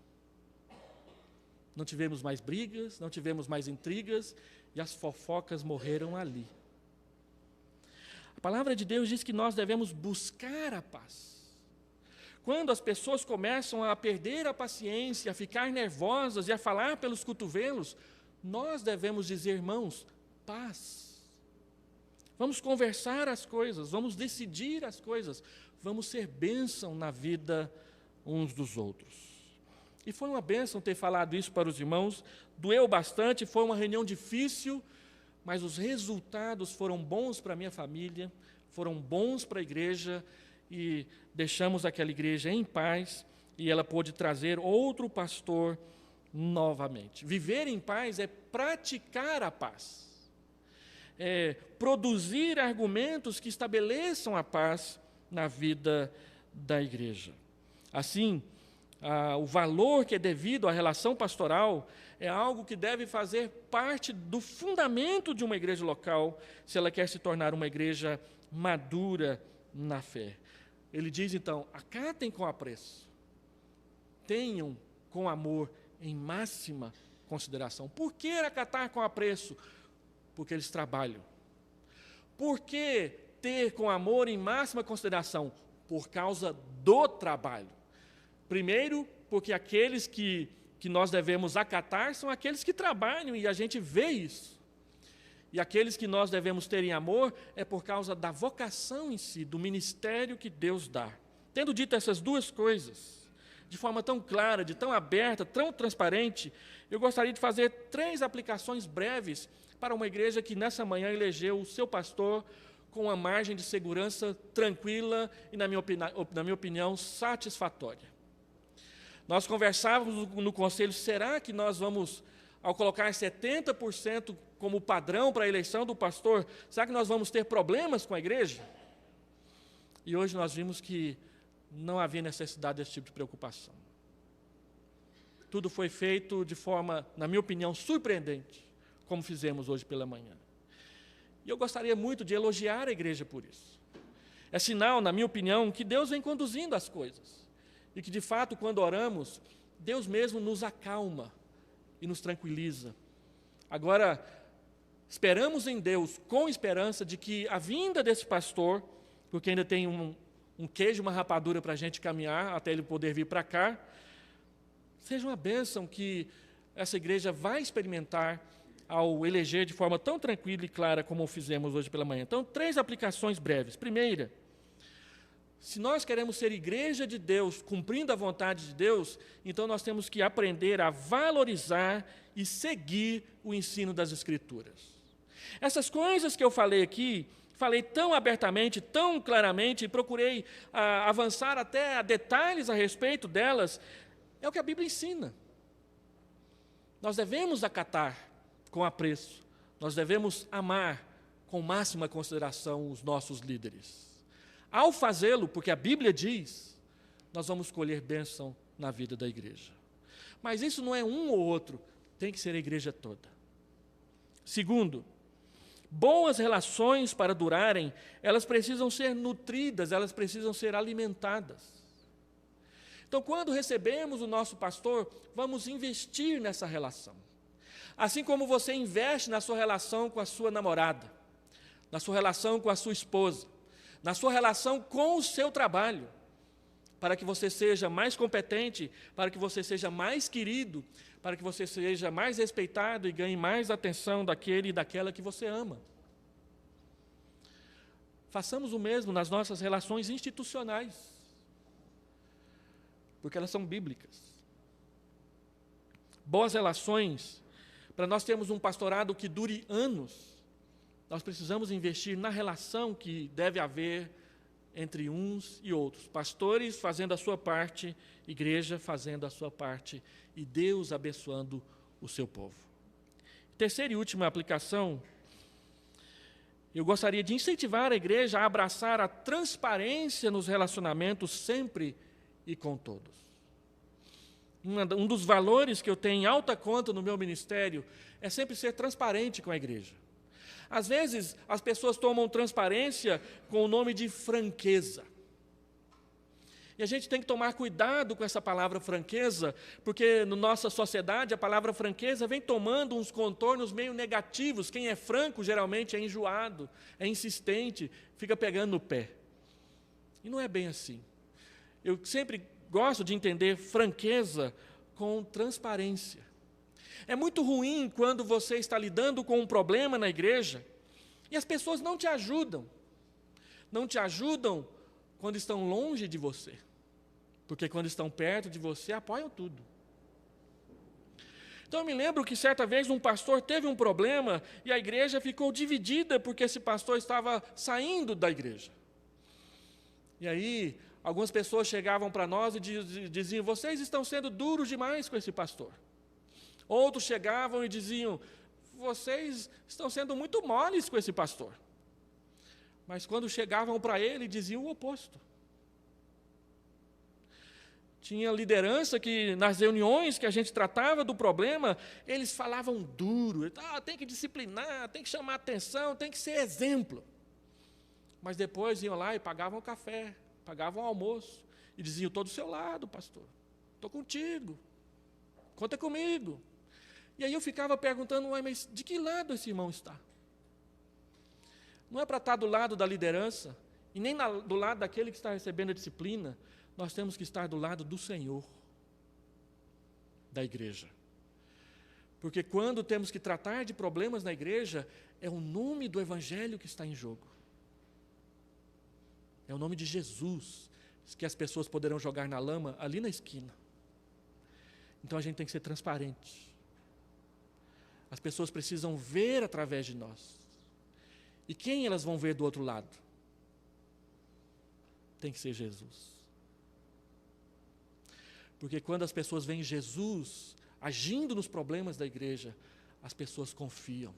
Não tivemos mais brigas, não tivemos mais intrigas, e as fofocas morreram ali. A palavra de Deus diz que nós devemos buscar a paz. Quando as pessoas começam a perder a paciência, a ficar nervosas e a falar pelos cotovelos, nós devemos dizer: irmãos, paz. Vamos conversar as coisas, vamos decidir as coisas, vamos ser bênção na vida uns dos outros. E foi uma bênção ter falado isso para os irmãos, doeu bastante, foi uma reunião difícil, mas os resultados foram bons para a minha família, foram bons para a igreja, e deixamos aquela igreja em paz, e ela pôde trazer outro pastor novamente. Viver em paz é praticar a paz, é produzir argumentos que estabeleçam a paz na vida da igreja. Assim, o valor que é devido à relação pastoral é algo que deve fazer parte do fundamento de uma igreja local, se ela quer se tornar uma igreja madura na fé. Ele diz, então: acatem com apreço, tenham com amor em máxima consideração. Por que acatar com apreço? Porque eles trabalham. Por que ter com amor em máxima consideração? Por causa do trabalho. Primeiro, porque aqueles que nós devemos acatar são aqueles que trabalham, e a gente vê isso. E aqueles que nós devemos ter em amor é por causa da vocação em si, do ministério que Deus dá. Tendo dito essas duas coisas, de forma tão clara, de tão aberta, tão transparente, eu gostaria de fazer 3 aplicações breves para uma igreja que nessa manhã elegeu o seu pastor com uma margem de segurança tranquila e, na minha opinião, satisfatória. Nós conversávamos no conselho: será que nós vamos, ao colocar 70% como padrão para a eleição do pastor, será que nós vamos ter problemas com a igreja? E hoje nós vimos que não havia necessidade desse tipo de preocupação. Tudo foi feito de forma, na minha opinião, surpreendente, como fizemos hoje pela manhã. E eu gostaria muito de elogiar a igreja por isso. É sinal, na minha opinião, que Deus vem conduzindo as coisas. E que, de fato, quando oramos, Deus mesmo nos acalma e nos tranquiliza. Agora, esperamos em Deus com esperança de que a vinda desse pastor, porque ainda tem um queijo, uma rapadura para a gente caminhar até ele poder vir para cá, seja uma bênção que essa igreja vai experimentar ao eleger de forma tão tranquila e clara como fizemos hoje pela manhã. Então, 3 aplicações breves. Primeira, se nós queremos ser igreja de Deus, cumprindo a vontade de Deus, então nós temos que aprender a valorizar e seguir o ensino das Escrituras. Essas coisas que eu falei aqui, falei tão abertamente, tão claramente, e procurei avançar até a detalhes a respeito delas, é o que a Bíblia ensina. Nós devemos acatar com apreço, nós devemos amar com máxima consideração os nossos líderes. Ao fazê-lo, porque a Bíblia diz, nós vamos colher bênção na vida da igreja. Mas isso não é um ou outro, tem que ser a igreja toda. Segundo, boas relações para durarem, elas precisam ser nutridas, elas precisam ser alimentadas. Então, quando recebemos o nosso pastor, vamos investir nessa relação. Assim como você investe na sua relação com a sua namorada, na sua relação com a sua esposa, na sua relação com o seu trabalho. para que você seja mais competente, para que você seja mais querido, para que você seja mais respeitado e ganhe mais atenção daquele e daquela que você ama. Façamos o mesmo nas nossas relações institucionais, porque elas são bíblicas. Boas relações, para nós termos um pastorado que dure anos, nós precisamos investir na relação que deve haver entre uns e outros. Pastores fazendo a sua parte, igreja fazendo a sua parte e Deus abençoando o seu povo. Terceira e última aplicação, eu gostaria de incentivar a igreja a abraçar a transparência nos relacionamentos sempre e com todos. Um dos valores que eu tenho em alta conta no meu ministério é sempre ser transparente com a igreja. Às vezes, as pessoas tomam transparência com o nome de franqueza. E a gente tem que tomar cuidado com essa palavra franqueza, porque na nossa sociedade a palavra franqueza vem tomando uns contornos meio negativos. Quem é franco geralmente é enjoado, é insistente, fica pegando no pé. E não é bem assim. Eu sempre gosto de entender franqueza com transparência. É muito ruim quando você está lidando com um problema na igreja e as pessoas não te ajudam. Não te ajudam quando estão longe de você. Porque quando estão perto de você, apoiam tudo. Então eu me lembro que certa vez um pastor teve um problema e a igreja ficou dividida porque esse pastor estava saindo da igreja. E aí, algumas pessoas chegavam para nós e diziam, vocês estão sendo duros demais com esse pastor. Outros chegavam e diziam, vocês estão sendo muito moles com esse pastor. Mas quando chegavam para ele, diziam o oposto. Tinha liderança que, nas reuniões que a gente tratava do problema, eles falavam duro, tem que disciplinar, tem que chamar atenção, tem que ser exemplo. Mas depois iam lá e pagavam café, pagavam almoço, e diziam, estou do seu lado, pastor, estou contigo, conta comigo. E aí eu ficava perguntando, mas de que lado esse irmão está? Não é para estar do lado da liderança, e nem do lado daquele que está recebendo a disciplina. Nós temos que estar do lado do Senhor, da igreja. Porque quando temos que tratar de problemas na igreja, é o nome do Evangelho que está em jogo. É o nome de Jesus, que as pessoas poderão jogar na lama ali na esquina. Então a gente tem que ser transparente. As pessoas precisam ver através de nós. E quem elas vão ver do outro lado? Tem que ser Jesus. Porque quando as pessoas veem Jesus agindo nos problemas da igreja, as pessoas confiam.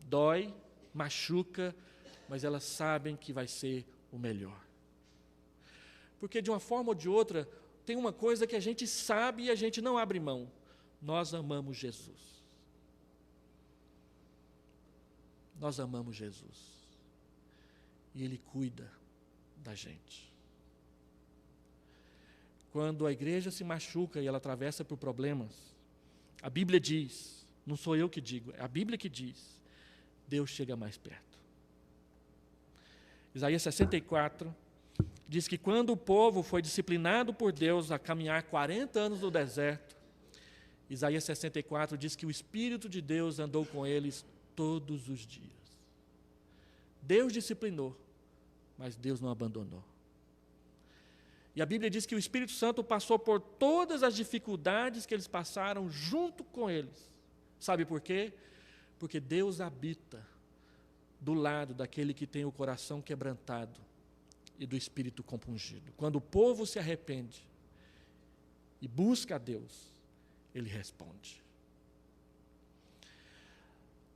Dói, machuca, mas elas sabem que vai ser o melhor. Porque de uma forma ou de outra, tem uma coisa que a gente sabe e a gente não abre mão. Nós amamos Jesus. Nós amamos Jesus. E Ele cuida da gente. Quando a igreja se machuca e ela atravessa por problemas, a Bíblia diz, não sou eu que digo, é a Bíblia que diz, Deus chega mais perto. Isaías 64 diz que quando o povo foi disciplinado por Deus a caminhar 40 anos no deserto, Isaías 64 diz que o Espírito de Deus andou com eles todos os dias. Deus disciplinou, mas Deus não abandonou. E a Bíblia diz que o Espírito Santo passou por todas as dificuldades que eles passaram junto com eles. Sabe por quê? Porque Deus habita do lado daquele que tem o coração quebrantado e do espírito compungido. Quando o povo se arrepende e busca a Deus, Ele responde.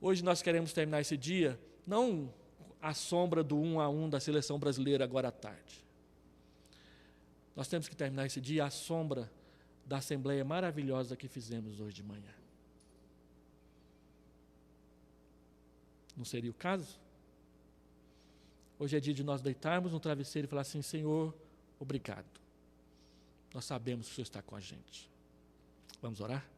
Hoje nós queremos terminar esse dia, não à sombra do 1-1 da seleção brasileira agora à tarde. Nós temos que terminar esse dia à sombra da assembleia maravilhosa que fizemos hoje de manhã. Não seria o caso? Hoje é dia de nós deitarmos no travesseiro e falar assim, Senhor, obrigado. Nós sabemos que o Senhor está com a gente. Vamos orar?